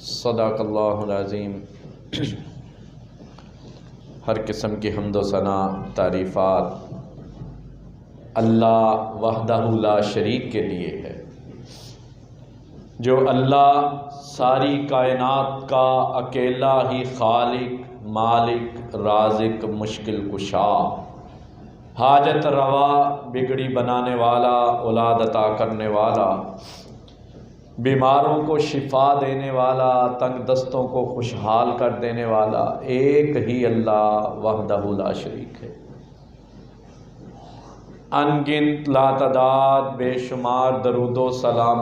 صدق اللہ العظیم۔ ہر قسم کی حمد و ثنا تعریفات اللہ وحدہ لا شریک کے لیے ہے، جو اللہ ساری کائنات کا اکیلا ہی خالق، مالک، رازق، مشکل کشا، حاجت روا، بگڑی بنانے والا، اولاد عطا کرنے والا، بیماروں کو شفا دینے والا، تنگ دستوں کو خوشحال کر دینے والا، ایک ہی اللہ وحدہ لا شریک ہے۔ انگنت لاتعداد بے شمار درود و سلام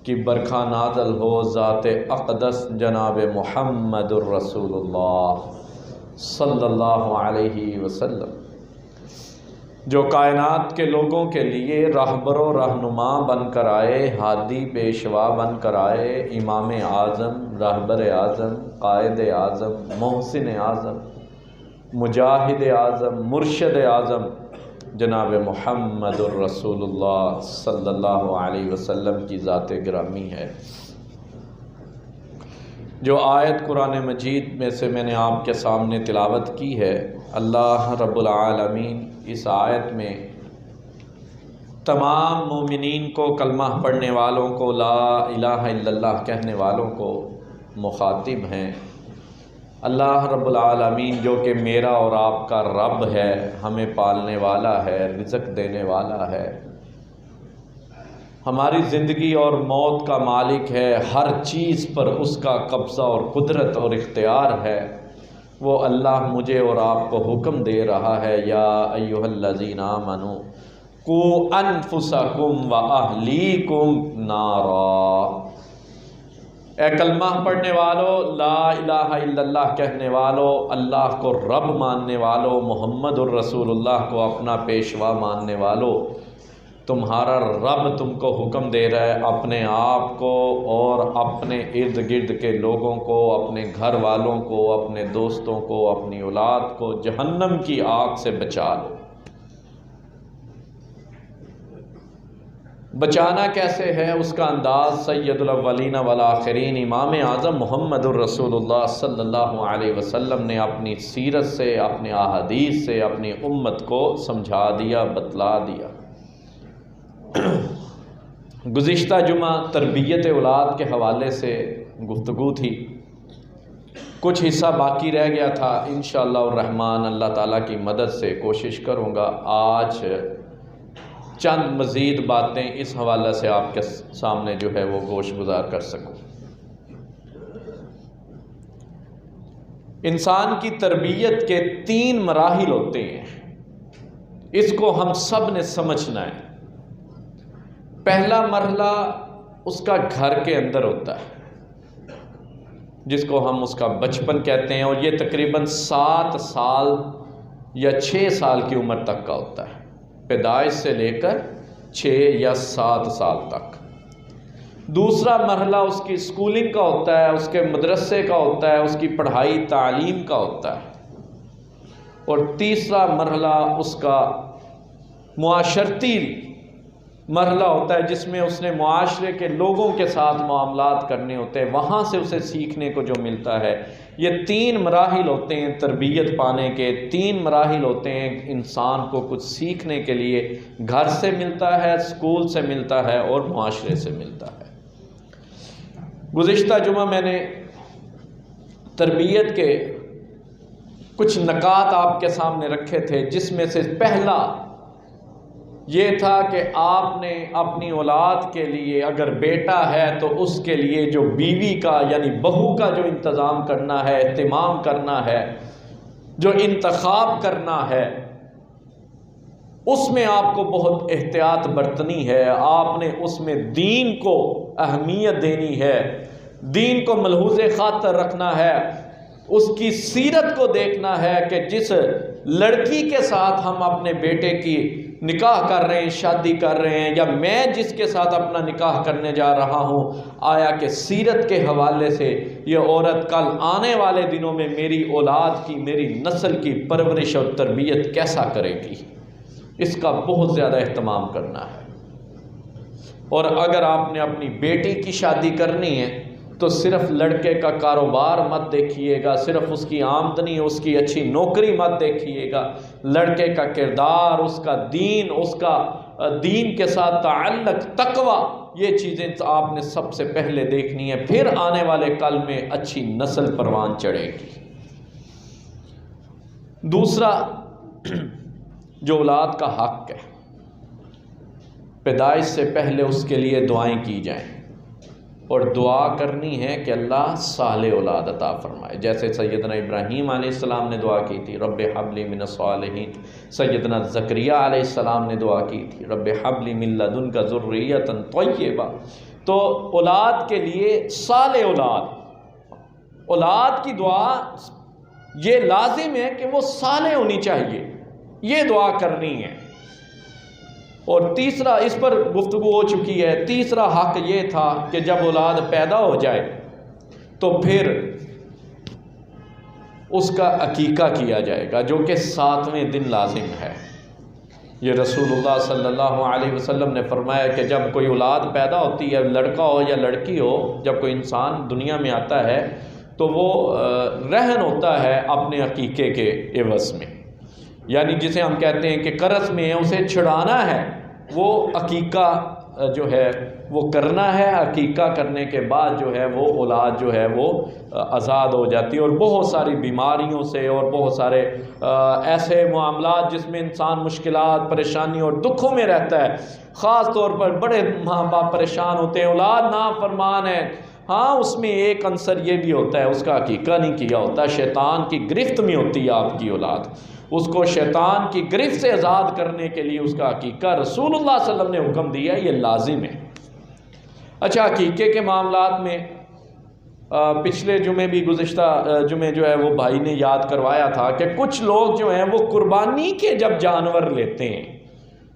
کی برکھا نازل ہو ذات اقدس جناب محمد الرسول اللہ صلی اللہ علیہ وسلم، جو کائنات کے لوگوں کے لیے رہبر و رہنما بن کر آئے، ہادی پیشوا بن کر آئے، امام اعظم، رہبر اعظم، قائد اعظم، محسن اعظم، مجاہد اعظم، مرشد اعظم جناب محمد الرسول اللہ صلی اللہ علیہ وسلم کی ذات گرامی ہے۔ جو آیت قرآن مجید میں سے میں نے آپ کے سامنے تلاوت کی ہے، اللہ رب العالمین اس آیت میں تمام مومنین کو، کلمہ پڑھنے والوں کو، لا الہ الا اللہ کہنے والوں کو مخاطب ہیں۔ اللہ رب العالمین جو کہ میرا اور آپ کا رب ہے، ہمیں پالنے والا ہے، رزق دینے والا ہے، ہماری زندگی اور موت کا مالک ہے، ہر چیز پر اس کا قبضہ اور قدرت اور اختیار ہے، وہ اللہ مجھے اور آپ کو حکم دے رہا ہے، یا ایھا الذین آمنوا قوا انفسکم واہلیکم نارا۔ اے کلمہ پڑھنے والو، لا الہ الا اللہ کہنے والو، اللہ کو رب ماننے والو، محمد الرسول اللہ کو اپنا پیشوا ماننے والو، تمہارا رب تم کو حکم دے رہا ہے اپنے آپ کو اور اپنے ارد گرد کے لوگوں کو، اپنے گھر والوں کو، اپنے دوستوں کو، اپنی اولاد کو جہنم کی آگ سے بچا لو۔ بچانا کیسے ہے؟ اس کا انداز سید الاولین والآخرین امام اعظم محمد الرسول اللہ صلی اللہ علیہ وسلم نے اپنی سیرت سے، اپنے احادیث سے اپنی امت کو سمجھا دیا، بتلا دیا۔ گزشتہ جمعہ تربیت اولاد کے حوالے سے گفتگو تھی، کچھ حصہ باقی رہ گیا تھا، انشاءاللہ الرحمن اللہ تعالیٰ کی مدد سے کوشش کروں گا آج چند مزید باتیں اس حوالے سے آپ کے سامنے جو ہے وہ گوش گزار کر سکوں۔ انسان کی تربیت کے 3 مراحل ہوتے ہیں، اس کو ہم سب نے سمجھنا ہے۔ پہلا مرحلہ اس کا گھر کے اندر ہوتا ہے، جس کو ہم اس کا بچپن کہتے ہیں، اور یہ تقریباً 7 سال یا 6 سال کی عمر تک کا ہوتا ہے، پیدائش سے لے کر 6 یا 7 سال تک۔ دوسرا مرحلہ اس کی اسکولنگ کا ہوتا ہے، اس کے مدرسے کا ہوتا ہے، اس کی پڑھائی تعلیم کا ہوتا ہے، اور تیسرا مرحلہ اس کا معاشرتی مرحلہ ہوتا ہے، جس میں اس نے معاشرے کے لوگوں کے ساتھ معاملات کرنے ہوتے ہیں، وہاں سے اسے سیکھنے کو جو ملتا ہے۔ یہ 3 مراحل ہوتے ہیں تربیت پانے کے، 3 مراحل ہوتے ہیں انسان کو کچھ سیکھنے کے لیے، گھر سے ملتا ہے، اسکول سے ملتا ہے، اور معاشرے سے ملتا ہے۔ گزشتہ جمعہ میں نے تربیت کے کچھ نکات آپ کے سامنے رکھے تھے، جس میں سے پہلا یہ تھا کہ آپ نے اپنی اولاد کے لیے، اگر بیٹا ہے تو اس کے لیے جو بیوی کا یعنی بہو کا جو انتظام کرنا ہے، اہتمام کرنا ہے، جو انتخاب کرنا ہے، اس میں آپ کو بہت احتیاط برتنی ہے۔ آپ نے اس میں دین کو اہمیت دینی ہے، دین کو ملحوظ خاطر رکھنا ہے، اس کی سیرت کو دیکھنا ہے کہ جس لڑکی کے ساتھ ہم اپنے بیٹے کی نکاح کر رہے ہیں، شادی کر رہے ہیں، یا میں جس کے ساتھ اپنا نکاح کرنے جا رہا ہوں، آیا کہ سیرت کے حوالے سے یہ عورت کل آنے والے دنوں میں میری اولاد کی، میری نسل کی پرورش اور تربیت کیسا کرے گی، اس کا بہت زیادہ اہتمام کرنا ہے۔ اور اگر آپ نے اپنی بیٹی کی شادی کرنی ہے تو صرف لڑکے کا کاروبار مت دیکھیے گا، صرف اس کی آمدنی، اس کی اچھی نوکری مت دیکھیے گا، لڑکے کا کردار، اس کا دین، اس کا دین کے ساتھ تعلق، تقوی، یہ چیزیں آپ نے سب سے پہلے دیکھنی ہے، پھر آنے والے کل میں اچھی نسل پروان چڑھے گی۔ دوسرا جو اولاد کا حق ہے، پیدائش سے پہلے اس کے لیے دعائیں کی جائیں، اور دعا کرنی ہے کہ اللہ صالح اولاد عطا فرمائے، جیسے سیدنا ابراہیم علیہ السلام نے دعا کی تھی رب ہب لی من الصالحین، سیدنا زکریہ علیہ السلام نے دعا کی تھی رب ہب لی من لدنک ذریۃ طیبہ۔ تو اولاد کے لیے صالح اولاد کی دعا یہ لازم ہے کہ وہ صالح ہونی چاہیے، یہ دعا کرنی ہے۔ اور تیسرا، اس پر گفتگو ہو چکی ہے، تیسرا حق یہ تھا کہ جب اولاد پیدا ہو جائے تو پھر اس کا عقیقہ کیا جائے گا، جو کہ 7ویں دن لازم ہے۔ یہ رسول اللہ صلی اللہ علیہ وسلم نے فرمایا کہ جب کوئی اولاد پیدا ہوتی ہے، لڑکا ہو یا لڑکی ہو، جب کوئی انسان دنیا میں آتا ہے تو وہ رہن ہوتا ہے اپنے عقیقے کے عوض میں، یعنی جسے ہم کہتے ہیں کہ قرض میں اسے چھڑانا ہے، وہ عقیقہ جو ہے وہ کرنا ہے۔ عقیقہ کرنے کے بعد جو ہے وہ اولاد جو ہے وہ آزاد ہو جاتی ہے، اور بہت ساری بیماریوں سے اور بہت سارے ایسے معاملات جس میں انسان مشکلات، پریشانی اور دکھوں میں رہتا ہے، خاص طور پر بڑے ماں باپ پریشان ہوتے ہیں، اولاد نافرمان ہے۔ ہاں، اس میں ایک عنصر یہ بھی ہوتا ہے، اس کا عقیقہ نہیں کیا ہوتا، شیطان کی گرفت میں ہوتی ہے آپ کی اولاد، اس کو شیطان کی گرفت سے آزاد کرنے کے لیے اس کا عقیقہ رسول اللہ صلی اللہ علیہ وسلم نے حکم دیا، یہ لازم ہے۔ اچھا، عقیقے کے معاملات میں پچھلے جمعے بھی، گزشتہ جمعے جو ہے وہ بھائی نے یاد کروایا تھا کہ کچھ لوگ جو ہیں وہ قربانی کے جب جانور لیتے ہیں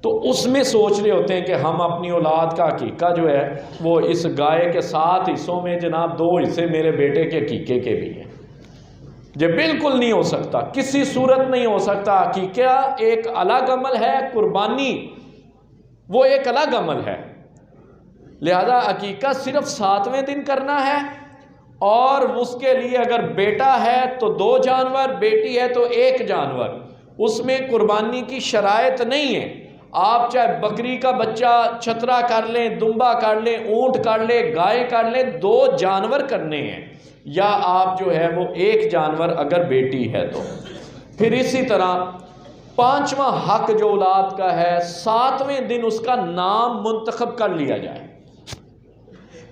تو اس میں سوچ رہے ہوتے ہیں کہ ہم اپنی اولاد کا عقیقہ جو ہے وہ اس گائے کے 7 حصوں میں جناب 2 حصے میرے بیٹے کے عقیقے کے بھی ہیں۔ یہ بالکل نہیں ہو سکتا، کسی صورت نہیں ہو سکتا۔ عقیقہ ایک الگ عمل ہے، قربانی وہ ایک الگ عمل ہے، لہذا عقیقہ صرف 7ویں دن کرنا ہے، اور اس کے لیے اگر بیٹا ہے تو 2 جانور، بیٹی ہے تو 1 جانور، اس میں قربانی کی شرائط نہیں ہے۔ آپ چاہے بکری کا بچہ چھترا کر لیں، دمبا کر لیں، اونٹ کر لیں، گائے کر لیں، 2 جانور کرنے ہیں، یا آپ جو ہے وہ 1 جانور اگر بیٹی ہے تو۔ پھر اسی طرح 5واں حق جو اولاد کا ہے، 7ویں دن اس کا نام منتخب کر لیا جائے۔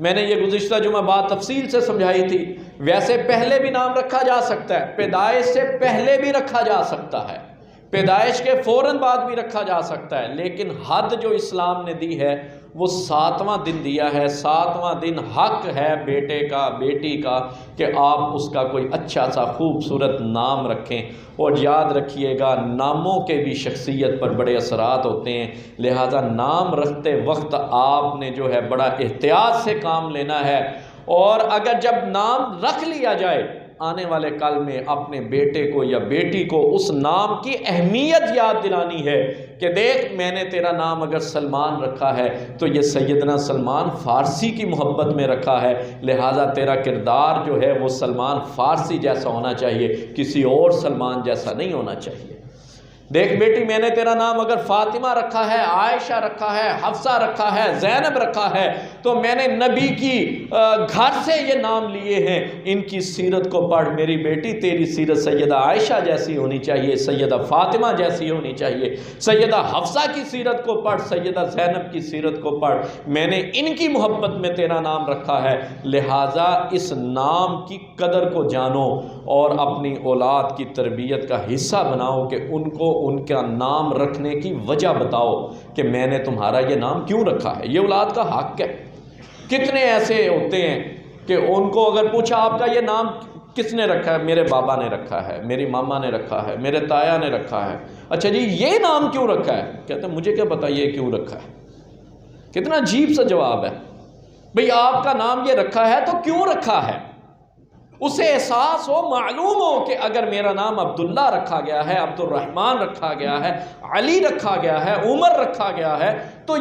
میں نے یہ گزشتہ جمعہ بات تفصیل سے سمجھائی تھی، ویسے پہلے بھی نام رکھا جا سکتا ہے، پیدائش سے پہلے بھی رکھا جا سکتا ہے، پیدائش کے فوراً بعد بھی رکھا جا سکتا ہے، لیکن حد جو اسلام نے دی ہے وہ 7واں دن دیا ہے۔ 7واں دن حق ہے بیٹے کا، بیٹی کا، کہ آپ اس کا کوئی اچھا سا خوبصورت نام رکھیں۔ اور یاد رکھیے گا، ناموں کے بھی شخصیت پر بڑے اثرات ہوتے ہیں، لہذا نام رکھتے وقت آپ نے جو ہے بڑا احتیاط سے کام لینا ہے، اور اگر جب نام رکھ لیا جائے، آنے والے کل میں اپنے بیٹے کو یا بیٹی کو اس نام کی اہمیت یاد دلانی ہے کہ دیکھ، میں نے تیرا نام اگر سلمان رکھا ہے تو یہ سیدنا سلمان فارسی کی محبت میں رکھا ہے، لہٰذا تیرا کردار جو ہے وہ سلمان فارسی جیسا ہونا چاہیے، کسی اور سلمان جیسا نہیں ہونا چاہیے۔ دیکھ بیٹی، میں نے تیرا نام اگر فاطمہ رکھا ہے، عائشہ رکھا ہے، حفصہ رکھا ہے، زینب رکھا ہے، تو میں نے نبی کی گھر سے یہ نام لیے ہیں، ان کی سیرت کو پڑھ میری بیٹی، تیری سیرت سیدہ عائشہ جیسی ہونی چاہیے، سیدہ فاطمہ جیسی ہونی چاہیے، سیدہ حفصہ کی سیرت کو پڑھ، سیدہ زینب کی سیرت کو پڑھ، میں نے ان کی محبت میں تیرا نام رکھا ہے، لہٰذا اس نام کی قدر کو جانو اور اپنی اولاد کی تربیت کا حصہ بناؤ کہ ان کو ان کا نام رکھنے کی وجہ بتاؤ کہ میں نے تمہارا یہ نام کیوں رکھا ہے۔ یہ اولاد کا حق ہے۔ کتنے ایسے ہوتے ہیں کہ ان کو اگر پوچھا آپ کا یہ نام کس نے رکھا ہے، میرے بابا نے رکھا ہے، میری ماما نے رکھا ہے، میرے تایا نے رکھا ہے۔ اچھا جی، یہ نام کیوں رکھا ہے؟ کہتے ہیں مجھے کیا پتا یہ کیوں رکھا ہے۔ کتنا عجیب سا جواب ہے، بھئی آپ کا نام یہ رکھا ہے تو کیوں رکھا ہے؟ اسے احساس ہو، معلوم ہو کہ اگر میرا نام عبداللہ رکھا گیا ہے، عبد الرحمن رکھا گیا ہے، علی رکھا گیا ہے، عمر رکھا گیا ہے، تو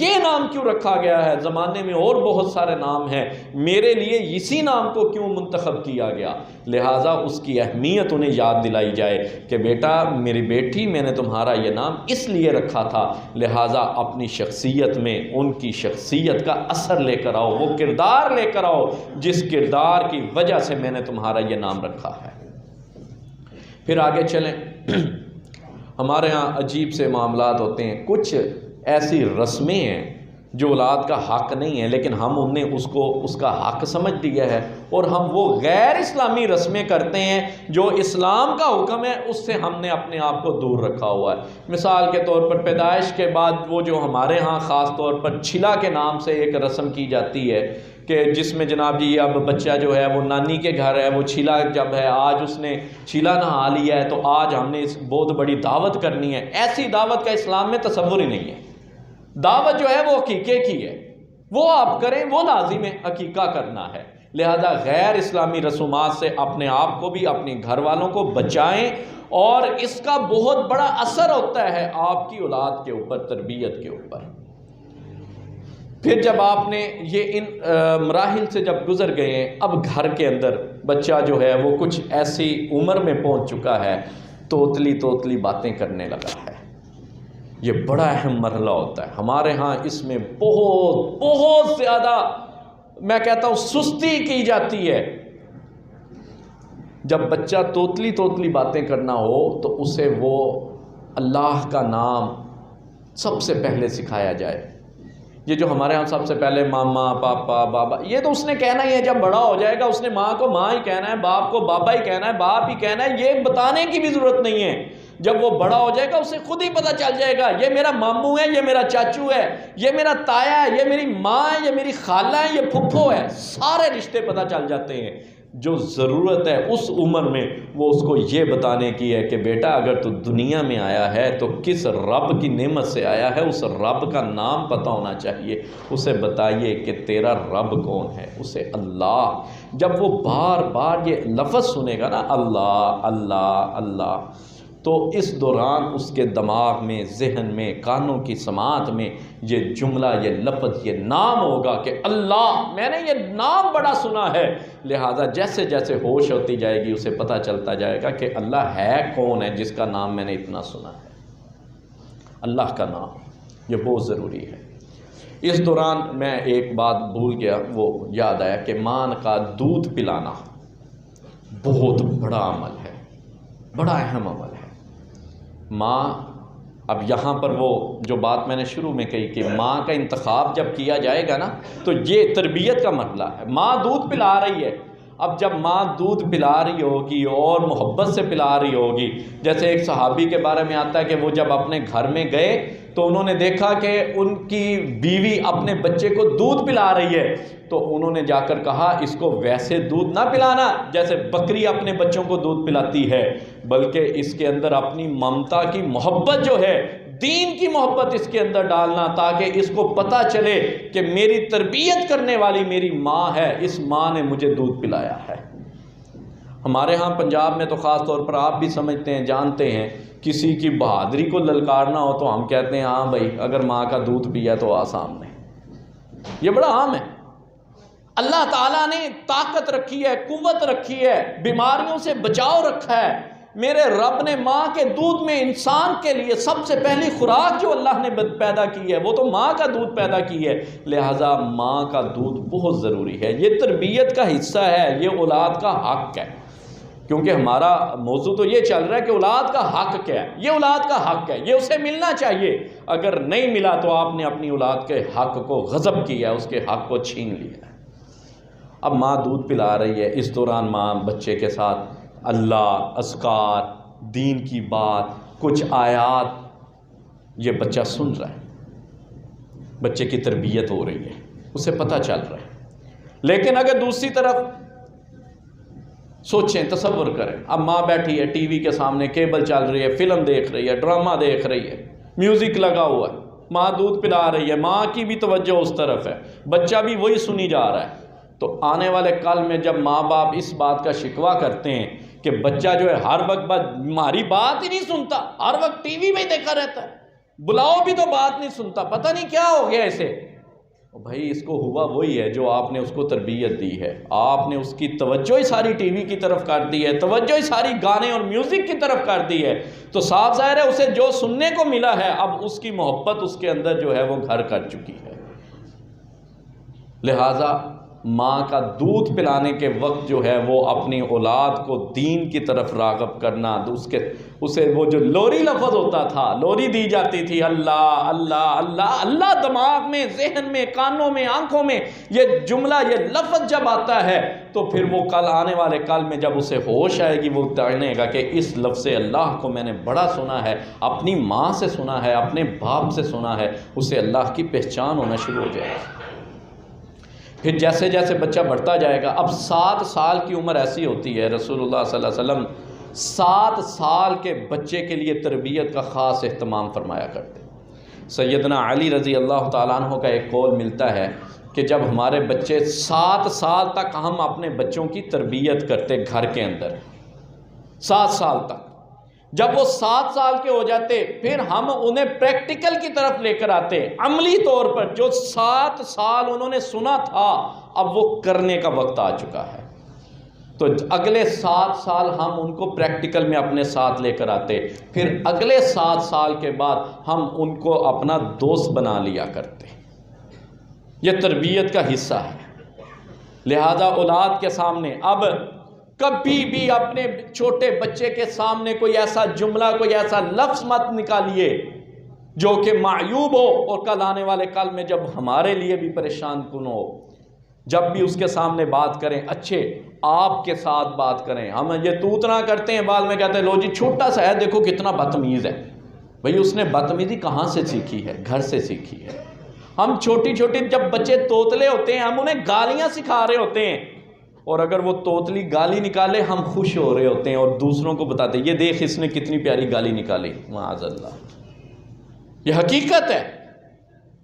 یہ نام کیوں رکھا گیا ہے؟ زمانے میں اور بہت سارے نام ہیں، میرے لیے اسی نام کو کیوں منتخب کیا گیا؟ لہٰذا اس کی اہمیت انہیں یاد دلائی جائے کہ بیٹا میری بیٹی، میں نے تمہارا یہ نام اس لیے رکھا تھا، لہٰذا اپنی شخصیت میں ان کی شخصیت کا اثر لے کر آؤ، وہ کردار لے کر آؤ جس کردار کی وجہ سے میں نے تمہارا یہ نام رکھا ہے۔ پھر آگے چلیں، ہمارے ہاں عجیب سے معاملات ہوتے ہیں، کچھ ایسی رسمیں ہیں جو اولاد کا حق نہیں ہے، لیکن ہم انہیں اس کا حق سمجھ لیا ہے، اور ہم وہ غیر اسلامی رسمیں کرتے ہیں جو اسلام کا حکم ہے اس سے ہم نے اپنے آپ کو دور رکھا ہوا ہے۔ مثال کے طور پر پیدائش کے بعد وہ جو ہمارے ہاں خاص طور پر چھلا کے نام سے ایک رسم کی جاتی ہے کہ جس میں جناب جی اب بچہ جو ہے وہ نانی کے گھر ہے، وہ چھیلا جب ہے، آج اس نے چھیلا نہا لیا ہے تو آج ہم نے اس بہت بڑی دعوت کرنی ہے۔ ایسی دعوت کا اسلام میں تصور ہی نہیں ہے۔ دعوت جو ہے وہ عقیقے کی ہے، وہ آپ کریں، وہ لازم ہے، عقیقہ کرنا ہے۔ لہذا غیر اسلامی رسومات سے اپنے آپ کو بھی اپنے گھر والوں کو بچائیں، اور اس کا بہت بڑا اثر ہوتا ہے آپ کی اولاد کے اوپر، تربیت کے اوپر۔ پھر جب آپ نے یہ ان مراحل سے جب گزر گئے ہیں، اب گھر کے اندر بچہ جو ہے وہ کچھ ایسی عمر میں پہنچ چکا ہے، توتلی باتیں کرنے لگا ہے۔ یہ بڑا اہم مرحلہ ہوتا ہے ہمارے ہاں، اس میں بہت زیادہ میں کہتا ہوں سستی کی جاتی ہے۔ جب بچہ توتلی باتیں کرنا ہو تو اسے وہ اللہ کا نام سب سے پہلے سکھایا جائے۔ یہ جو ہمارے ہاں سب سے پہلے ماما، پاپا، بابا، یہ تو اس نے کہنا ہی ہے، جب بڑا ہو جائے گا اس نے ماں کو ماں ہی کہنا ہے، باپ کو بابا ہی کہنا ہے، باپ ہی کہنا ہے، یہ بتانے کی بھی ضرورت نہیں ہے۔ جب وہ بڑا ہو جائے گا اسے خود ہی پتہ چل جائے گا، یہ میرا ماموں ہے، یہ میرا چاچو ہے، یہ میرا تایا ہے، یہ میری ماں ہے، یہ میری خالہ ہے، یہ پھپھو ہے، سارے رشتے پتہ چل جاتے ہیں۔ جو ضرورت ہے اس عمر میں وہ اس کو یہ بتانے کی ہے کہ بیٹا اگر تو دنیا میں آیا ہے تو کس رب کی نعمت سے آیا ہے، اس رب کا نام پتہ ہونا چاہیے۔ اسے بتائیے کہ تیرا رب کون ہے، اسے اللہ۔ جب وہ بار بار یہ لفظ سنے گا نا، اللہ اللہ اللہ، تو اس دوران اس کے دماغ میں، ذہن میں، کانوں کی سماعت میں یہ جملہ، یہ لفظ، یہ نام ہوگا کہ اللہ، میں نے یہ نام بڑا سنا ہے۔ لہٰذا جیسے جیسے ہوش ہوتی جائے گی اسے پتہ چلتا جائے گا کہ اللہ ہے کون ہے جس کا نام میں نے اتنا سنا ہے۔ اللہ کا نام یہ بہت ضروری ہے۔ اس دوران میں ایک بات بھول گیا، وہ یاد آیا کہ ماں کا دودھ پلانا بہت بڑا عمل ہے، بڑا اہم عمل ہے۔ ماں، اب یہاں پر وہ جو بات میں نے شروع میں کہی کہ ماں کا انتخاب جب کیا جائے گا نا تو یہ تربیت کا مرحلہ ہے۔ ماں دودھ پلا رہی ہے، اب جب ماں دودھ پلا رہی ہوگی اور محبت سے پلا رہی ہوگی، جیسے ایک صحابی کے بارے میں آتا ہے کہ وہ جب اپنے گھر میں گئے تو انہوں نے دیکھا کہ ان کی بیوی اپنے بچے کو دودھ پلا رہی ہے، تو انہوں نے جا کر کہا اس کو ویسے دودھ نہ پلانا جیسے بکری اپنے بچوں کو دودھ پلاتی ہے، بلکہ اس کے اندر اپنی ممتا کی محبت جو ہے، دین کی محبت اس کے اندر ڈالنا، تاکہ اس کو پتہ چلے کہ میری تربیت کرنے والی میری ماں ہے، اس ماں نے مجھے دودھ پلایا ہے۔ ہمارے ہاں پنجاب میں تو خاص طور پر آپ بھی سمجھتے ہیں، جانتے ہیں، کسی کی بہادری کو للکارنا ہو تو ہم کہتے ہیں ہاں بھائی اگر ماں کا دودھ پیا تو آ سامنے۔ یہ بڑا عام ہے۔ اللہ تعالیٰ نے طاقت رکھی ہے، قوت رکھی ہے، بیماریوں سے بچاؤ رکھا ہے۔ میرے رب نے ماں کے دودھ میں انسان کے لیے سب سے پہلی خوراک جو اللہ نے پیدا کی ہے وہ تو ماں کا دودھ پیدا کی ہے، لہٰذا ماں کا دودھ بہت ضروری ہے۔ یہ تربیت کا حصہ ہے، یہ اولاد کا حق ہے، کیونکہ ہمارا موضوع تو یہ چل رہا ہے کہ اولاد کا حق کیا ہے۔ یہ اولاد کا حق ہے، یہ اسے ملنا چاہیے، اگر نہیں ملا تو آپ نے اپنی اولاد کے حق کو غصب کیا ہے، اس کے حق کو چھین لیا ہے۔ اب ماں دودھ پلا رہی ہے، اس دوران ماں بچے کے ساتھ اللہ، اذکار، دین کی بات، کچھ آیات، یہ بچہ سن رہا ہے، بچے کی تربیت ہو رہی ہے، اسے پتہ چل رہا ہے۔ لیکن اگر دوسری طرف سوچیں، تصور کریں، اب ماں بیٹھی ہے ٹی وی کے سامنے، کیبل چل رہی ہے، فلم دیکھ رہی ہے، ڈرامہ دیکھ رہی ہے، میوزک لگا ہوا ہے، ماں دودھ پلا رہی ہے، ماں کی بھی توجہ اس طرف ہے، بچہ بھی وہی سنی جا رہا ہے۔ تو آنے والے کل میں جب ماں باپ اس بات کا شکوہ کرتے ہیں کہ بچہ جو ہے ہر وقت ہماری بات ہی نہیں سنتا، ہر وقت ٹی وی میں ہی دیکھا رہتا ہے، بلاؤ بھی تو بات نہیں سنتا، پتہ نہیں کیا ہو گیا اسے۔ بھائی اس کو ہوا وہی ہے جو آپ نے اس کو تربیت دی ہے، آپ نے اس کی توجہ ہی ساری ٹی وی کی طرف کر دی ہے، توجہ ہی ساری گانے اور میوزک کی طرف کر دی ہے، تو صاف ظاہر ہے اسے جو سننے کو ملا ہے اب اس کی محبت اس کے اندر جو ہے وہ گھر کر چکی ہے۔ لہٰذا ماں کا دودھ پلانے کے وقت جو ہے وہ اپنی اولاد کو دین کی طرف راغب کرنا، اسے وہ جو لوری لفظ ہوتا تھا، لوری دی جاتی تھی، اللہ اللہ اللہ اللہ، دماغ میں، ذہن میں، کانوں میں، آنکھوں میں یہ جملہ، یہ لفظ جب آتا ہے تو پھر وہ کل آنے والے کل میں جب اسے ہوش آئے گی وہ جانے گا کہ اس لفظ اللہ کو میں نے بڑا سنا ہے، اپنی ماں سے سنا ہے، اپنے باپ سے سنا ہے، اسے اللہ کی پہچان ہونا شروع ہو جائے گی۔ پھر جیسے جیسے بچہ بڑھتا جائے گا، اب 7 سال کی عمر ایسی ہوتی ہے، رسول اللہ صلی اللہ علیہ وسلم 7 سال کے بچے کے لیے تربیت کا خاص اہتمام فرمایا کرتے۔ سیدنا علی رضی اللہ تعالیٰ عنہ کا ایک قول ملتا ہے کہ جب ہمارے بچے 7 سال تک ہم اپنے بچوں کی تربیت کرتے گھر کے اندر، 7 سال تک، جب وہ 7 سال کے ہو جاتے پھر ہم انہیں پریکٹیکل کی طرف لے کر آتے، عملی طور پر جو 7 سال انہوں نے سنا تھا اب وہ کرنے کا وقت آ چکا ہے، تو اگلے 7 سال ہم ان کو پریکٹیکل میں اپنے ساتھ لے کر آتے، پھر اگلے 7 سال کے بعد ہم ان کو اپنا دوست بنا لیا کرتے۔ یہ تربیت کا حصہ ہے۔ لہذا اولاد کے سامنے اب کبھی بھی اپنے چھوٹے بچے کے سامنے کوئی ایسا جملہ، کوئی ایسا لفظ مت نکالیے جو کہ معیوب ہو اور کل آنے والے کل میں جب ہمارے لیے بھی پریشان کن ہو۔ جب بھی اس کے سامنے بات کریں اچھے آپ کے ساتھ بات کریں۔ ہم یہ توتنا کرتے ہیں، بعد میں کہتے ہیں لو جی چھوٹا سا ہے دیکھو کتنا بدتمیز ہے۔ بھئی اس نے بدتمیزی کہاں سے سیکھی ہے؟ گھر سے سیکھی ہے۔ ہم چھوٹی چھوٹی جب بچے توتلے ہوتے ہیں ہم انہیں گالیاں سکھا رہے ہوتے ہیں، اور اگر وہ توتلی گالی نکالے ہم خوش ہو رہے ہوتے ہیں اور دوسروں کو بتاتے ہیں یہ دیکھ اس نے کتنی پیاری گالی نکالی، معاذ اللہ۔ یہ حقیقت ہے،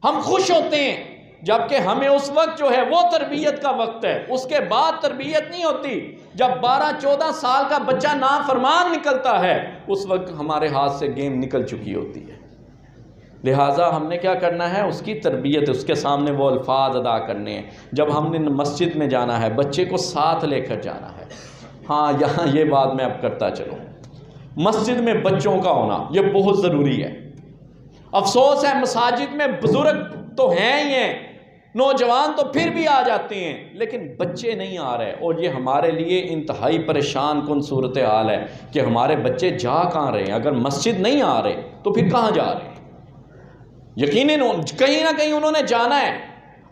ہم خوش ہوتے ہیں، جبکہ ہمیں اس وقت جو ہے وہ تربیت کا وقت ہے، اس کے بعد تربیت نہیں ہوتی۔ جب 12-14 سال کا بچہ نافرمان نکلتا ہے اس وقت ہمارے ہاتھ سے گیم نکل چکی ہوتی ہے۔ لہٰذا ہم نے کیا کرنا ہے؟ اس کی تربیت، اس کے سامنے وہ الفاظ ادا کرنے ہیں۔ جب ہم نے مسجد میں جانا ہے بچے کو ساتھ لے کر جانا ہے۔ ہاں یہاں یہ بات میں اب کرتا چلوں، مسجد میں بچوں کا ہونا یہ بہت ضروری ہے۔ افسوس ہے مساجد میں بزرگ تو ہیں ہی ہیں، نوجوان تو پھر بھی آ جاتے ہیں لیکن بچے نہیں آ رہے، اور یہ ہمارے لیے انتہائی پریشان کن صورتحال ہے کہ ہمارے بچے جا کہاں رہے ہیں؟ اگر مسجد نہیں آ رہے تو پھر کہاں جا رہے ہیں؟ یقیناً کہیں نہ کہیں انہوں نے جانا ہے۔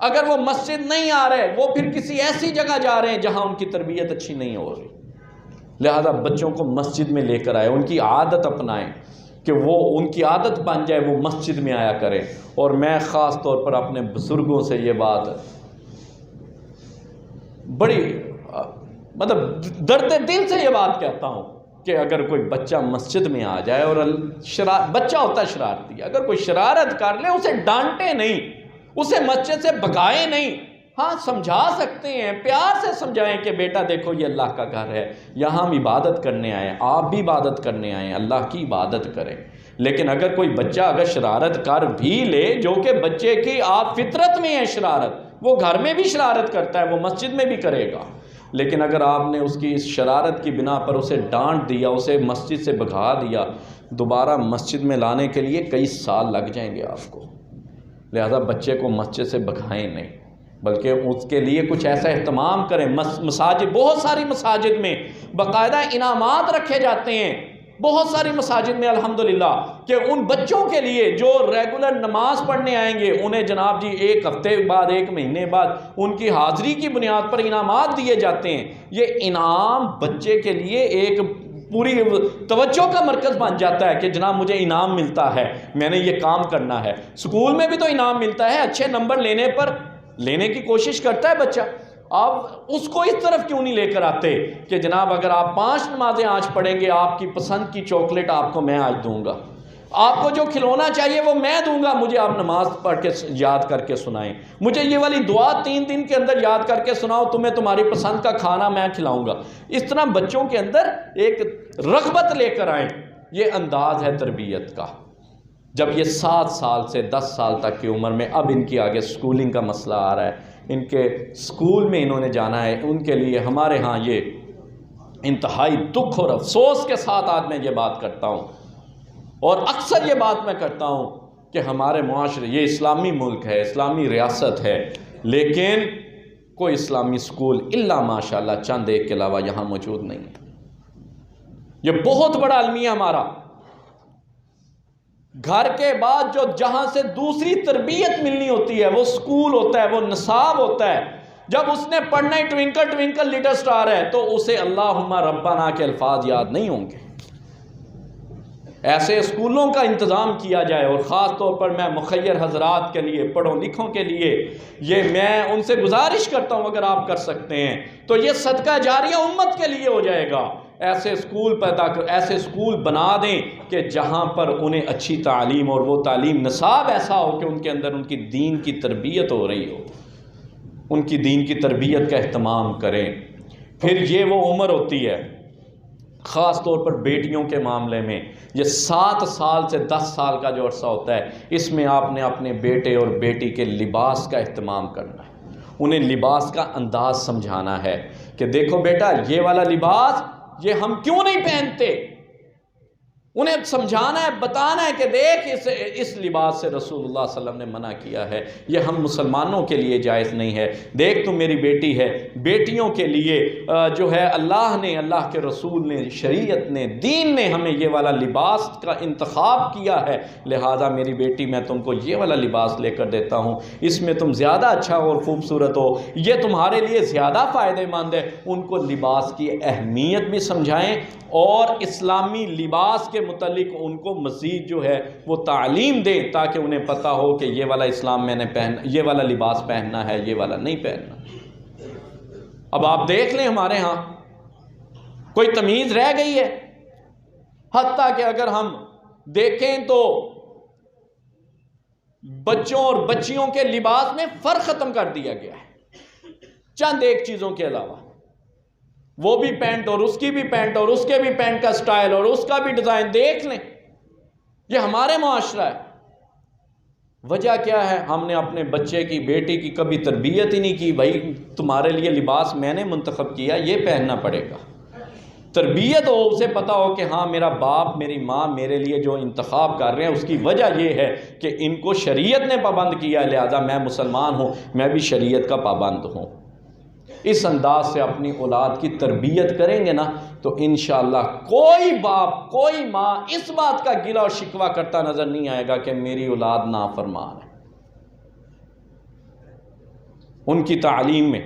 اگر وہ مسجد نہیں آ رہے وہ پھر کسی ایسی جگہ جا رہے ہیں جہاں ان کی تربیت اچھی نہیں ہو رہی۔ لہذا بچوں کو مسجد میں لے کر آئے، ان کی عادت اپنائیں کہ وہ ان کی عادت بن جائے وہ مسجد میں آیا کریں۔ اور میں خاص طور پر اپنے بزرگوں سے یہ بات بڑی درد دل سے یہ بات کہتا ہوں کہ اگر کوئی بچہ مسجد میں آ جائے اور بچہ ہوتا ہے شرارتی، اگر کوئی شرارت کر لے اسے ڈانٹے نہیں، اسے مسجد سے بھگائے نہیں، ہاں سمجھا سکتے ہیں، پیار سے سمجھائیں کہ بیٹا دیکھو یہ اللہ کا گھر ہے، یہاں ہم عبادت کرنے آئے ہیں، آپ بھی عبادت کرنے آئے ہیں، اللہ کی عبادت کریں۔ لیکن اگر کوئی بچہ اگر شرارت کر بھی لے، جو کہ بچے کی آپ فطرت میں ہے شرارت، وہ گھر میں بھی شرارت کرتا ہے وہ مسجد میں بھی کرے گا، لیکن اگر آپ نے اس کی اس شرارت کی بنا پر اسے ڈانٹ دیا، اسے مسجد سے بھگا دیا، دوبارہ مسجد میں لانے کے لیے کئی سال لگ جائیں گے آپ کو۔ لہذا بچے کو مسجد سے بھگائیں نہیں، بلکہ اس کے لیے کچھ ایسا اہتمام کریں۔ مساجد، بہت ساری مساجد میں باقاعدہ انعامات رکھے جاتے ہیں، بہت ساری مساجد میں الحمدللہ، کہ ان بچوں کے لیے جو ریگولر نماز پڑھنے آئیں گے انہیں جناب جی 1 ہفتے بعد 1 مہینے بعد ان کی حاضری کی بنیاد پر انعامات دیے جاتے ہیں۔ یہ انعام بچے کے لیے ایک پوری توجہ کا مرکز بن جاتا ہے کہ جناب مجھے انعام ملتا ہے، میں نے یہ کام کرنا ہے۔ سکول میں بھی تو انعام ملتا ہے، اچھے نمبر لینے پر لینے کی کوشش کرتا ہے بچہ، آپ اس کو اس طرف کیوں نہیں لے کر آتے کہ جناب اگر آپ 5 نمازیں آج پڑھیں گے آپ کی پسند کی چاکلیٹ آپ کو میں آج دوں گا، آپ کو جو کھلونا چاہیے وہ میں دوں گا، مجھے آپ نماز پڑھ کے یاد کر کے سنائیں، مجھے یہ والی دعا 3 دن کے اندر یاد کر کے سناؤ، تمہیں تمہاری پسند کا کھانا میں کھلاؤں گا۔ اس طرح بچوں کے اندر ایک رغبت لے کر آئیں، یہ انداز ہے تربیت کا۔ جب یہ 7 سال سے 10 سال تک کی عمر میں اب ان کی آگے سکولنگ کا مسئلہ آ رہا ہے، ان کے سکول میں انہوں نے جانا ہے، ان کے لیے ہمارے ہاں یہ انتہائی دکھ اور افسوس کے ساتھ آج میں یہ بات کرتا ہوں، اور اکثر یہ بات میں کرتا ہوں کہ ہمارے معاشرے، یہ اسلامی ملک ہے، اسلامی ریاست ہے، لیکن کوئی اسلامی سکول الا ماشاءاللہ چند ایک کے علاوہ یہاں موجود نہیں ہے۔ یہ بہت بڑا المیہ ہمارا، گھر کے بعد جو جہاں سے دوسری تربیت ملنی ہوتی ہے وہ سکول ہوتا ہے، وہ نصاب ہوتا ہے۔ جب اس نے پڑھنا ہے ٹوینکل ٹوینکل لٹل سٹار ہے تو اسے اللہم ربنا کے الفاظ یاد نہیں ہوں گے۔ ایسے اسکولوں کا انتظام کیا جائے، اور خاص طور پر میں مخیر حضرات کے لیے، پڑھوں لکھوں کے لیے، یہ میں ان سے گزارش کرتا ہوں اگر آپ کر سکتے ہیں تو یہ صدقہ جاریہ امت کے لیے ہو جائے گا۔ ایسے اسکول پیدا کر، ایسے اسکول بنا دیں کہ جہاں پر انہیں اچھی تعلیم، اور وہ تعلیم نصاب ایسا ہو کہ ان کے اندر ان کی دین کی تربیت ہو رہی ہو، ان کی دین کی تربیت کا اہتمام کریں۔ پھر یہ وہ عمر ہوتی ہے، خاص طور پر بیٹیوں کے معاملے میں، یہ 7 سال سے 10 سال کا جو عرصہ ہوتا ہے، اس میں آپ نے اپنے بیٹے اور بیٹی کے لباس کا اہتمام کرنا ہے، انہیں لباس کا انداز سمجھانا ہے کہ دیکھو بیٹا یہ والا لباس یہ ہم کیوں نہیں پہنتے، انہیں سمجھانا ہے، بتانا ہے کہ دیکھ اس لباس سے رسول اللہ صلی اللہ علیہ وسلم نے منع کیا ہے، یہ ہم مسلمانوں کے لیے جائز نہیں ہے۔ دیکھ تو میری بیٹی ہے، بیٹیوں کے لیے جو ہے اللہ نے، اللہ کے رسول نے، شریعت نے، دین نے ہمیں یہ والا لباس کا انتخاب کیا ہے، لہٰذا میری بیٹی میں تم کو یہ والا لباس لے کر دیتا ہوں، اس میں تم زیادہ اچھا اور خوبصورت ہو، یہ تمہارے لیے زیادہ فائدہ مند ہے۔ ان کو لباس کی اہمیت بھی سمجھائیں، اور اسلامی لباس کے متعلق ان کو مزید جو ہے وہ تعلیم دیں، تاکہ انہیں پتہ ہو کہ یہ والا اسلام میں نے یہ والا لباس پہننا ہے، یہ والا نہیں پہننا۔ اب آپ دیکھ لیں ہمارے ہاں کوئی تمیز رہ گئی ہے؟ حتیٰ کہ اگر ہم دیکھیں تو بچوں اور بچیوں کے لباس میں فرق ختم کر دیا گیا ہے، چند ایک چیزوں کے علاوہ۔ وہ بھی پینٹ اور اس کی بھی پینٹ اور اس کے بھی پینٹ کا سٹائل اور اس کا بھی ڈیزائن، دیکھ لیں یہ ہمارے معاشرہ ہے۔ وجہ کیا ہے؟ ہم نے اپنے بچے کی، بیٹی کی کبھی تربیت ہی نہیں کی، بھائی تمہارے لیے لباس میں نے منتخب کیا، یہ پہننا پڑے گا۔ تربیت ہو، اسے پتا ہو کہ ہاں میرا باپ میری ماں میرے لیے جو انتخاب کر رہے ہیں اس کی وجہ یہ ہے کہ ان کو شریعت نے پابند کیا، لہذا میں مسلمان ہوں، میں بھی شریعت کا پابند ہوں۔ اس انداز سے اپنی اولاد کی تربیت کریں گے نا تو انشاءاللہ کوئی باپ، کوئی ماں اس بات کا گلہ اور شکوہ کرتا نظر نہیں آئے گا کہ میری اولاد نافرمان ہے۔ ان کی تعلیم میں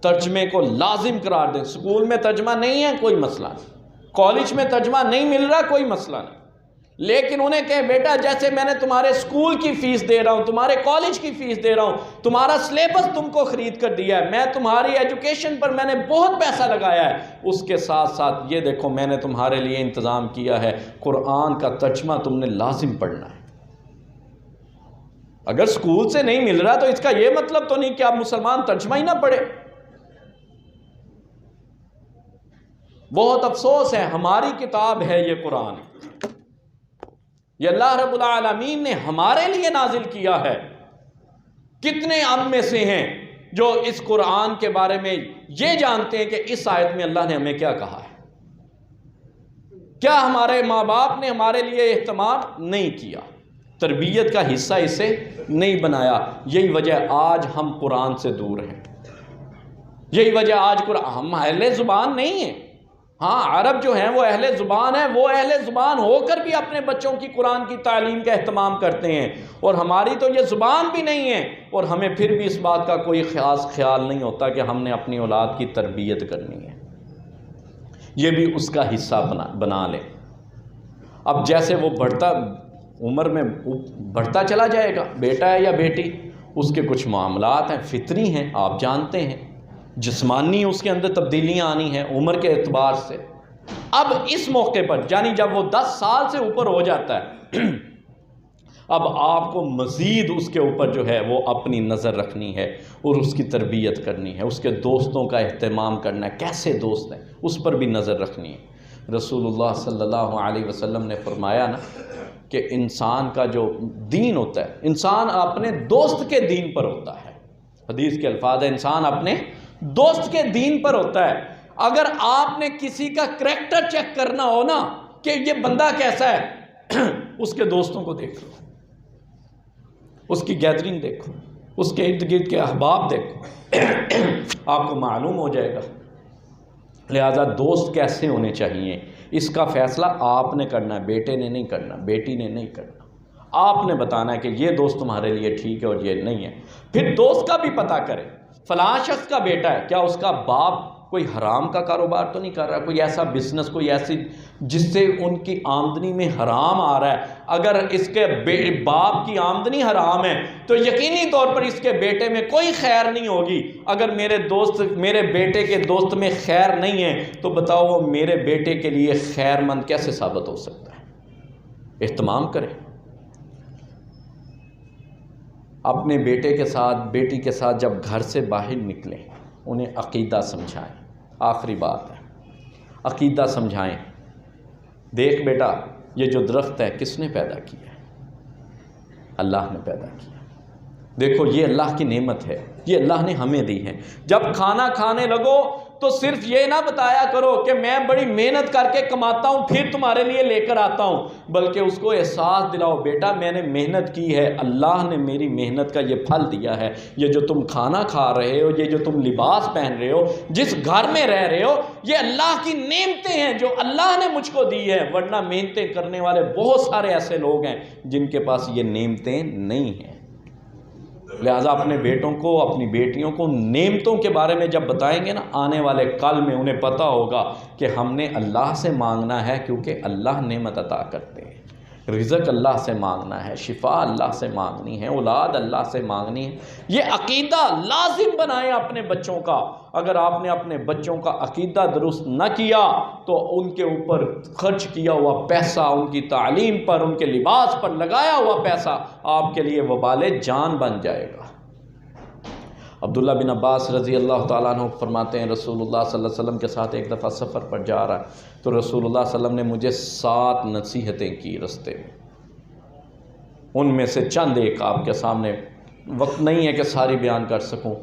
ترجمے کو لازم قرار دیں۔ سکول میں ترجمہ نہیں ہے، کوئی مسئلہ نہیں، کالج میں ترجمہ نہیں مل رہا، کوئی مسئلہ نہیں، لیکن انہیں کہے بیٹا جیسے میں نے تمہارے سکول کی فیس دے رہا ہوں، تمہارے کالج کی فیس دے رہا ہوں، تمہارا سلیبس تم کو خرید کر دیا ہے، میں تمہاری ایجوکیشن پر میں نے بہت پیسہ لگایا ہے، اس کے ساتھ ساتھ یہ دیکھو میں نے تمہارے لیے انتظام کیا ہے، قرآن کا ترجمہ تم نے لازم پڑھنا ہے۔ اگر سکول سے نہیں مل رہا تو اس کا یہ مطلب تو نہیں کہ آپ مسلمان ترجمہ ہی نہ پڑھے۔ بہت افسوس ہے، ہماری کتاب ہے یہ قرآن، یہ اللہ رب العالمین نے ہمارے لیے نازل کیا ہے۔ کتنے ہم میں سے ہیں جو اس قرآن کے بارے میں یہ جانتے ہیں کہ اس آیت میں اللہ نے ہمیں کیا کہا ہے؟ کیا ہمارے ماں باپ نے ہمارے لیے اہتمام نہیں کیا، تربیت کا حصہ اسے نہیں بنایا؟ یہی وجہ آج ہم قرآن سے دور ہیں، یہی وجہ آج قرآن، ہم اہل زبان نہیں ہیں۔ ہاں عرب جو ہیں وہ اہل زبان ہیں، وہ اہل زبان ہو کر بھی اپنے بچوں کی قرآن کی تعلیم کا اہتمام کرتے ہیں، اور ہماری تو یہ زبان بھی نہیں ہے، اور ہمیں پھر بھی اس بات کا کوئی خاص خیال نہیں ہوتا کہ ہم نے اپنی اولاد کی تربیت کرنی ہے، یہ بھی اس کا حصہ بنا لیں۔ اب جیسے وہ بڑھتا عمر میں بڑھتا چلا جائے گا، بیٹا ہے یا بیٹی، اس کے کچھ معاملات ہیں، فطری ہیں، آپ جانتے ہیں، جسمانی اس کے اندر تبدیلیاں آنی ہیں عمر کے اعتبار سے۔ اب اس موقع پر یعنی جب وہ 10 سال سے اوپر ہو جاتا ہے، اب آپ کو مزید اس کے اوپر جو ہے وہ اپنی نظر رکھنی ہے اور اس کی تربیت کرنی ہے، اس کے دوستوں کا اہتمام کرنا ہے، کیسے دوست ہیں اس پر بھی نظر رکھنی ہے۔ رسول اللہ صلی اللہ علیہ وسلم نے فرمایا نا کہ انسان کا جو دین ہوتا ہے، انسان اپنے دوست کے دین پر ہوتا ہے۔ حدیث کے الفاظ ہے انسان اپنے دوست کے دین پر ہوتا ہے۔ اگر آپ نے کسی کا کریکٹر چیک کرنا ہو نا کہ یہ بندہ کیسا ہے، اس کے دوستوں کو دیکھ لو، اس کی گیدرنگ دیکھو، اس کے ارد گرد کے احباب دیکھو، آپ کو معلوم ہو جائے گا۔ لہذا دوست کیسے ہونے چاہیے اس کا فیصلہ آپ نے کرنا ہے، بیٹے نے نہیں کرنا، بیٹی نے نہیں کرنا۔ آپ نے بتانا ہے کہ یہ دوست تمہارے لیے ٹھیک ہے اور یہ نہیں ہے۔ پھر دوست کا بھی پتہ کرے، فلاں شخص کا بیٹا ہے، کیا اس کا باپ کوئی حرام کا کاروبار تو نہیں کر رہا، کوئی ایسا بزنس، کوئی ایسی جس سے ان کی آمدنی میں حرام آ رہا ہے؟ اگر اس کے باپ کی آمدنی حرام ہے تو یقینی طور پر اس کے بیٹے میں کوئی خیر نہیں ہوگی۔ اگر میرے بیٹے کے دوست میں خیر نہیں ہے تو بتاؤ وہ میرے بیٹے کے لیے خیر مند کیسے ثابت ہو سکتا ہے؟ اہتمام کریں، اپنے بیٹے کے ساتھ، بیٹی کے ساتھ جب گھر سے باہر نکلیں انہیں عقیدہ سمجھائیں۔ آخری بات ہے، عقیدہ سمجھائیں۔ دیکھ بیٹا، یہ جو درخت ہے کس نے پیدا کیا ہے؟ اللہ نے پیدا کیا۔ دیکھو یہ اللہ کی نعمت ہے، یہ اللہ نے ہمیں دی ہے۔ جب کھانا کھانے لگو تو صرف یہ نہ بتایا کرو کہ میں بڑی محنت کر کے کماتا ہوں پھر تمہارے لیے لے کر آتا ہوں، بلکہ اس کو احساس دلاؤ، بیٹا میں نے محنت کی ہے، اللہ نے میری محنت کا یہ پھل دیا ہے۔ یہ جو تم کھانا کھا رہے ہو، یہ جو تم لباس پہن رہے ہو، جس گھر میں رہ رہے ہو، یہ اللہ کی نعمتیں ہیں جو اللہ نے مجھ کو دی ہے، ورنہ محنتیں کرنے والے بہت سارے ایسے لوگ ہیں جن کے پاس یہ نعمتیں نہیں ہیں۔ لہٰذا اپنے بیٹوں کو، اپنی بیٹیوں کو نعمتوں کے بارے میں جب بتائیں گے نا، آنے والے کل میں انہیں پتہ ہوگا کہ ہم نے اللہ سے مانگنا ہے، کیونکہ اللہ نعمت عطا کرتے ہیں۔ رزق اللہ سے مانگنا ہے، شفا اللہ سے مانگنی ہے، اولاد اللہ سے مانگنی ہے۔ یہ عقیدہ لازم بنائیں اپنے بچوں کا۔ اگر آپ نے اپنے بچوں کا عقیدہ درست نہ کیا تو ان کے اوپر خرچ کیا ہوا پیسہ، ان کی تعلیم پر، ان کے لباس پر لگایا ہوا پیسہ آپ کے لیے وبال جان بن جائے گا۔ عبداللہ بن عباس رضی اللہ تعالیٰ عنہ فرماتے ہیں رسول اللہ صلی اللہ علیہ وسلم کے ساتھ ایک دفعہ سفر پر جا رہا ہے تو رسول اللہ صلی اللہ علیہ وسلم نے مجھے 7 نصیحتیں کی رستے میں۔ ان میں سے چند ایک آپ کے سامنے، وقت نہیں ہے کہ ساری بیان کر سکوں،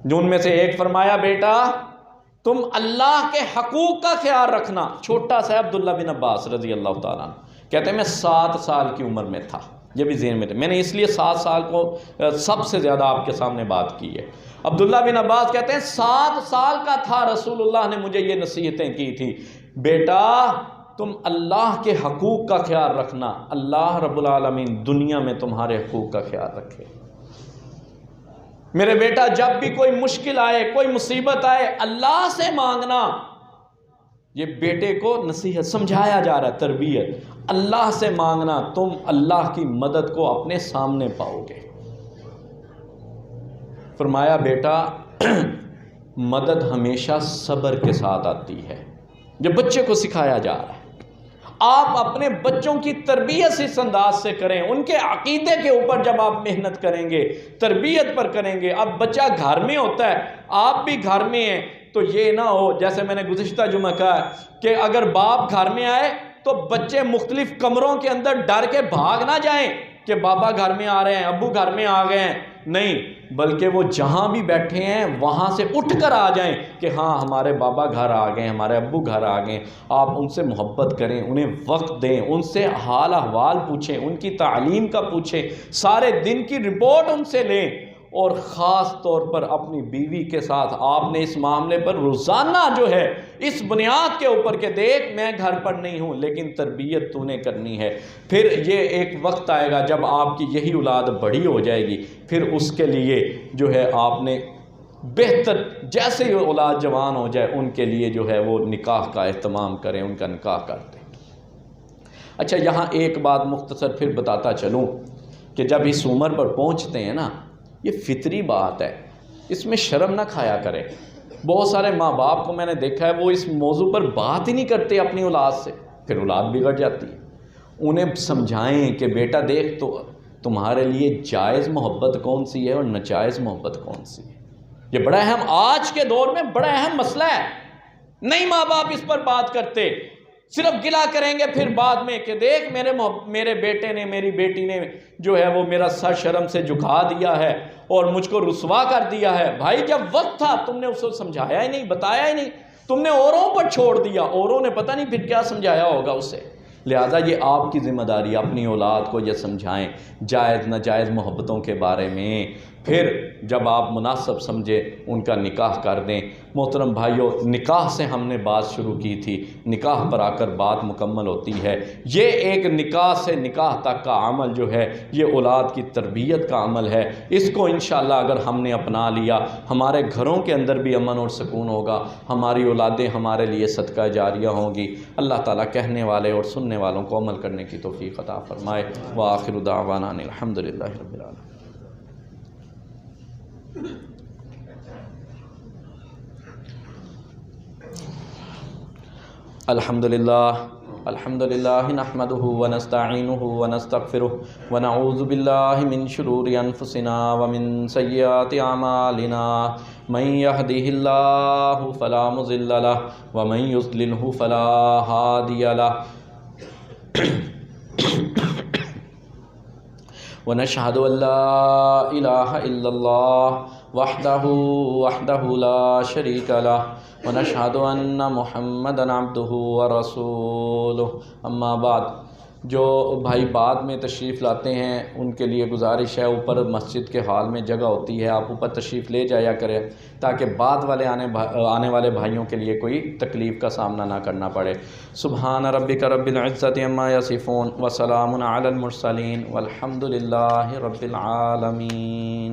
جو ان میں سے ایک فرمایا، بیٹا تم اللہ کے حقوق کا خیال رکھنا۔ چھوٹا سا عبداللہ بن عباس رضی اللہ تعالیٰ عنہ کہتے ہیں میں 7 سال کی عمر میں تھا، یہ بھی ذہن میں تھے، میں نے اس لیے 7 سال کو سب سے زیادہ آپ کے سامنے بات کی ہے۔ عبداللہ بن عباس کہتے ہیں 7 سال کا تھا، رسول اللہ نے مجھے یہ نصیحتیں کی تھی، بیٹا تم اللہ کے حقوق کا خیال رکھنا، اللہ رب العالمین دنیا میں تمہارے حقوق کا خیال رکھے۔ میرے بیٹا جب بھی کوئی مشکل آئے، کوئی مصیبت آئے، اللہ سے مانگنا۔ یہ بیٹے کو نصیحت سمجھایا جا رہا ہے، تربیت، اللہ سے مانگنا، تم اللہ کی مدد کو اپنے سامنے پاؤ گے۔ فرمایا بیٹا مدد ہمیشہ صبر کے ساتھ آتی ہے، جو بچے کو سکھایا جا رہا ہے۔ آپ اپنے بچوں کی تربیت اس انداز سے کریں، ان کے عقیدے کے اوپر جب آپ محنت کریں گے، تربیت پر کریں گے۔ اب بچہ گھر میں ہوتا ہے، آپ بھی گھر میں ہیں، تو یہ نہ ہو جیسے میں نے گزشتہ جمعہ کہا کہ اگر باپ گھر میں آئے تو بچے مختلف کمروں کے اندر ڈر کے بھاگ نہ جائیں کہ بابا گھر میں آ رہے ہیں، ابو گھر میں آ گئے ہیں، نہیں، بلکہ وہ جہاں بھی بیٹھے ہیں وہاں سے اٹھ کر آ جائیں کہ ہاں ہمارے بابا گھر آ گئے، ہمارے ابو گھر آ گئے۔ آپ ان سے محبت کریں، انہیں وقت دیں، ان سے حال احوال پوچھیں، ان کی تعلیم کا پوچھیں، سارے دن کی رپورٹ ان سے لیں، اور خاص طور پر اپنی بیوی کے ساتھ آپ نے اس معاملے پر روزانہ جو ہے اس بنیاد کے اوپر کہ دیکھ میں گھر پر نہیں ہوں لیکن تربیت تو نے کرنی ہے۔ پھر یہ ایک وقت آئے گا جب آپ کی یہی اولاد بڑی ہو جائے گی، پھر اس کے لیے جو ہے آپ نے بہتر، جیسے ہی اولاد جوان ہو جائے ان کے لیے جو ہے وہ نکاح کا اہتمام کریں، ان کا نکاح کر دیں۔ اچھا یہاں ایک بات مختصر پھر بتاتا چلوں کہ جب اس عمر پر پہنچتے ہیں نا، یہ فطری بات ہے، اس میں شرم نہ کھایا کریں۔ بہت سارے ماں باپ کو میں نے دیکھا ہے وہ اس موضوع پر بات ہی نہیں کرتے اپنی اولاد سے، پھر اولاد بگڑ جاتی ہے۔ انہیں سمجھائیں کہ بیٹا دیکھ تو تمہارے لیے جائز محبت کون سی ہے اور ناجائز محبت کون سی ہے۔ یہ بڑا اہم، آج کے دور میں بڑا اہم مسئلہ ہے، نہیں ماں باپ اس پر بات کرتے۔ صرف گلا کریں گے پھر بعد میں کہ دیکھ میرے بیٹے نے میری بیٹی نے جو ہے وہ میرا سر شرم سے جھکا دیا ہے اور مجھ کو رسوا کر دیا ہے۔ بھائی جب وقت تھا تم نے اسے سمجھایا ہی نہیں، بتایا ہی نہیں، تم نے اوروں پر چھوڑ دیا، اوروں نے پتہ نہیں پھر کیا سمجھایا ہوگا اسے۔ لہٰذا یہ آپ کی ذمہ داری، اپنی اولاد کو یہ سمجھائیں جائز ناجائز محبتوں کے بارے میں، پھر جب آپ مناسب سمجھے ان کا نکاح کر دیں۔ محترم بھائیوں، نکاح سے ہم نے بات شروع کی تھی، نکاح پر آ کر بات مکمل ہوتی ہے۔ یہ ایک نکاح سے نکاح تک کا عمل جو ہے یہ اولاد کی تربیت کا عمل ہے۔ اس کو انشاءاللہ اگر ہم نے اپنا لیا، ہمارے گھروں کے اندر بھی امن اور سکون ہوگا، ہماری اولادیں ہمارے لیے صدقہ جاریہ ہوں گی۔ اللہ تعالیٰ کہنے والے اور سننے والوں کو عمل کرنے کی توفیق عطا فرمائے۔ وآخر دعوانا ان الحمدللہ رب العالمین۔ الحمدللہ نحمده ونستعینه ونستغفره ونعوذ باللہ من شرور انفسنا ومن سیئات اعمالنا من يهده اللہ فلا مضل له ومن يضلله فلا هادی له ونشهد ان لا الہ الا اللہ وحدہ لا شریک له ونشهد ان محمدا عبدہ ورسولہ۔ اما بعد، جو بھائی بعد میں تشریف لاتے ہیں ان کے لیے گزارش ہے، اوپر مسجد کے ہال میں جگہ ہوتی ہے، آپ اوپر تشریف لے جایا کریں تاکہ بعد والے آنے والے بھائیوں کے لیے کوئی تکلیف کا سامنا نہ کرنا پڑے۔ سبحان ربک رب العزت عما یصفون وسلام علی المرسلین والحمد للہ رب العالمین۔